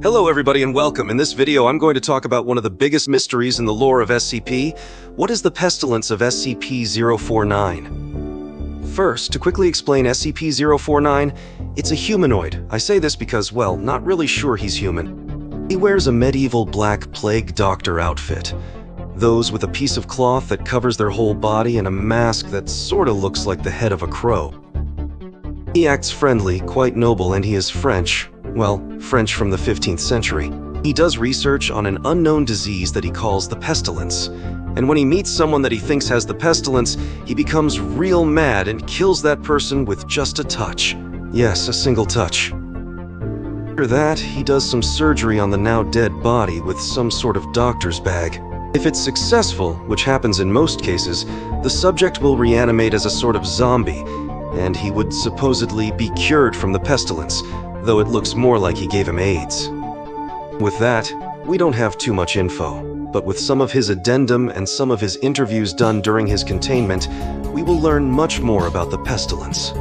Hello everybody and welcome. In this video I'm going to talk about one of the biggest mysteries in the lore of SCP. What is the pestilence of SCP-049? First, to quickly explain SCP-049, it's a humanoid. I say this because, well, not really sure he's human. He wears a medieval black plague doctor outfit. Those with a piece of cloth that covers their whole body and a mask that sorta looks like the head of a crow. He acts friendly, quite noble, and he is French. Well, French from the 15th century. He does research on an unknown disease that he calls the pestilence. And when he meets someone that he thinks has the pestilence, he becomes real mad and kills that person with just a touch. Yes, a single touch. After that, he does some surgery on the now dead body with some sort of doctor's bag. If it's successful, which happens in most cases, the subject will reanimate as a sort of zombie, and he would supposedly be cured from the pestilence, though it looks more like he gave him AIDS. With that, we don't have too much info, but with some of his addendum and some of his interviews done during his containment, we will learn much more about the pestilence.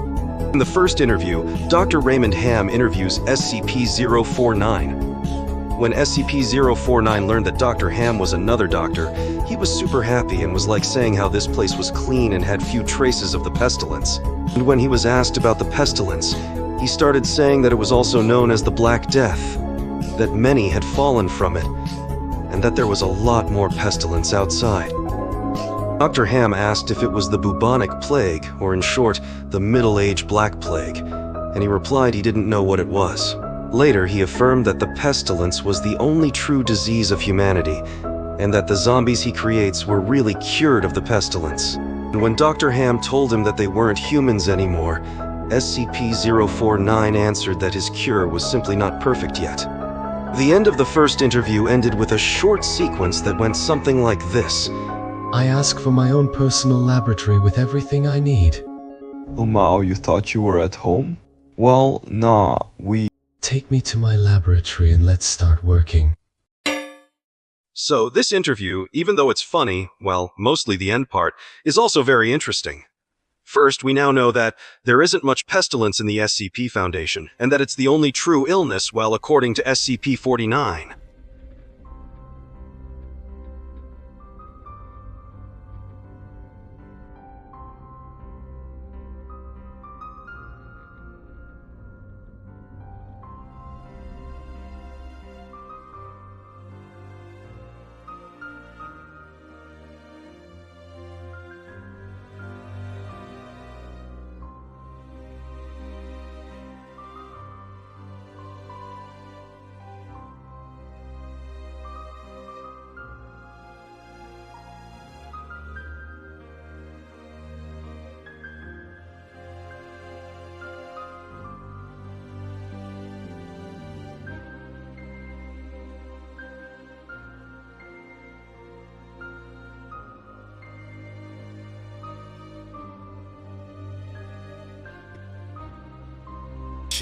In the first interview, Dr. Raymond Ham interviews SCP-049. When SCP-049 learned that Dr. Ham was another doctor, he was super happy and was like saying how this place was clean and had few traces of the pestilence. And when he was asked about the pestilence, he started saying that it was also known as the Black Death, that many had fallen from it, and that there was a lot more pestilence outside. Dr. Ham asked if it was the bubonic plague, or in short, the Middle Age Black Plague, and he replied he didn't know what it was. Later, he affirmed that the pestilence was the only true disease of humanity, and that the zombies he creates were really cured of the pestilence. And when Dr. Ham told him that they weren't humans anymore, SCP-049 answered that his cure was simply not perfect yet. The end of the first interview ended with a short sequence that went something like this. I ask for my own personal laboratory with everything I need. Oh Mao, you thought you were at home? Well, nah, Take me to my laboratory and let's start working. So this interview, even though it's funny, well, mostly the end part, is also very interesting. First, we now know that there isn't much pestilence in the SCP Foundation, and that it's the only true illness, well, according to SCP-49.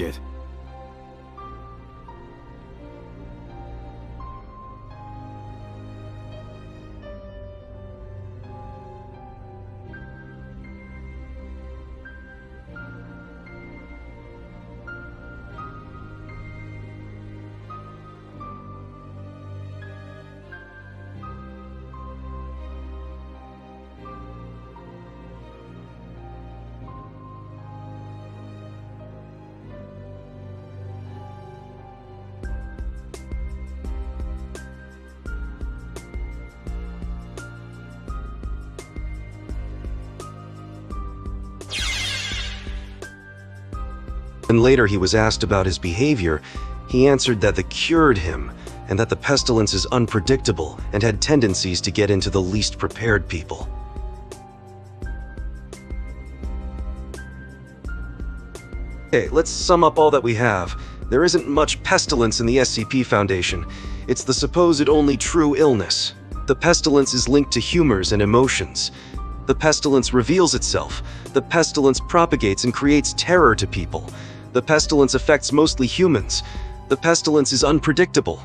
Shit. When later he was asked about his behavior, he answered that the cured him, and that the pestilence is unpredictable and had tendencies to get into the least prepared people. Okay, let's sum up all that we have. There isn't much pestilence in the SCP Foundation. It's the supposed only true illness. The pestilence is linked to humors and emotions. The pestilence reveals itself. The pestilence propagates and creates terror to people. The pestilence affects mostly humans. The pestilence is unpredictable.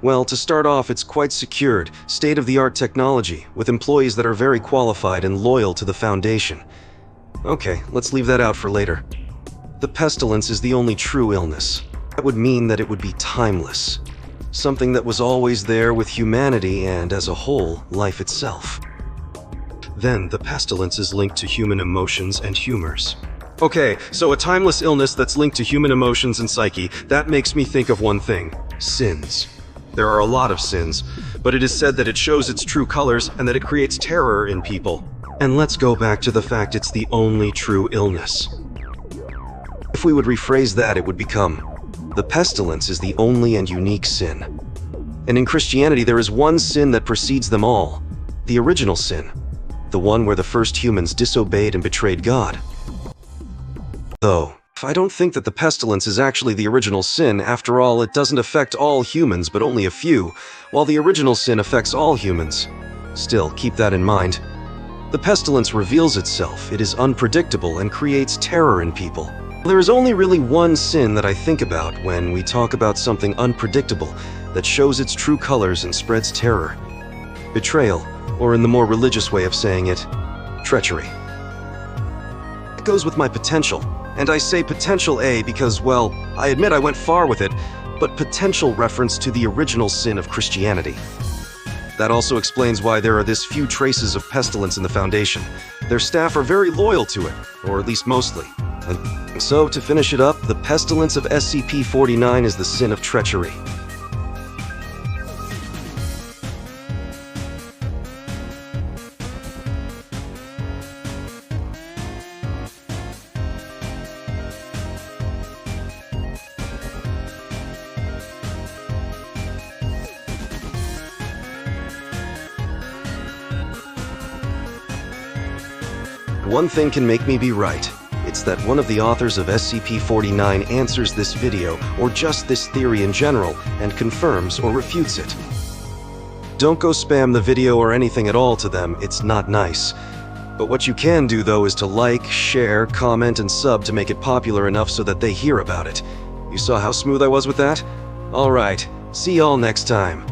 Well, to start off, it's quite secured, state-of-the-art technology, with employees that are very qualified and loyal to the Foundation. Okay, let's leave that out for later. The pestilence is the only true illness. That would mean that it would be timeless. Something that was always there with humanity and, as a whole, life itself. Then, the pestilence is linked to human emotions and humors. Okay, so a timeless illness that's linked to human emotions and psyche, that makes me think of one thing: sins. There are a lot of sins, but it is said that it shows its true colors and that it creates terror in people. And let's go back to the fact it's the only true illness. If we would rephrase that, it would become: the pestilence is the only and unique sin. And in Christianity, there is one sin that precedes them all: the original sin, the one where the first humans disobeyed and betrayed God. Though, I don't think that the pestilence is actually the original sin. After all, it doesn't affect all humans, but only a few, while the original sin affects all humans. Still, keep that in mind. The pestilence reveals itself, it is unpredictable, and creates terror in people. There is only really one sin that I think about when we talk about something unpredictable that shows its true colors and spreads terror: betrayal, or in the more religious way of saying it, treachery. It goes with my potential, and I say potential A because, well, I admit I went far with it, but potential reference to the original sin of Christianity. That also explains why there are this few traces of pestilence in the Foundation. Their staff are very loyal to it, or at least mostly. And so, to finish it up, the pestilence of SCP-049 is the sin of treachery. One thing can make me be right. It's that one of the authors of SCP-049 answers this video, or just this theory in general, and confirms or refutes it. Don't go spam the video or anything at all to them, it's not nice. But what you can do though is to like, share, comment, and sub to make it popular enough so that they hear about it. You saw how smooth I was with that? Alright, see y'all next time.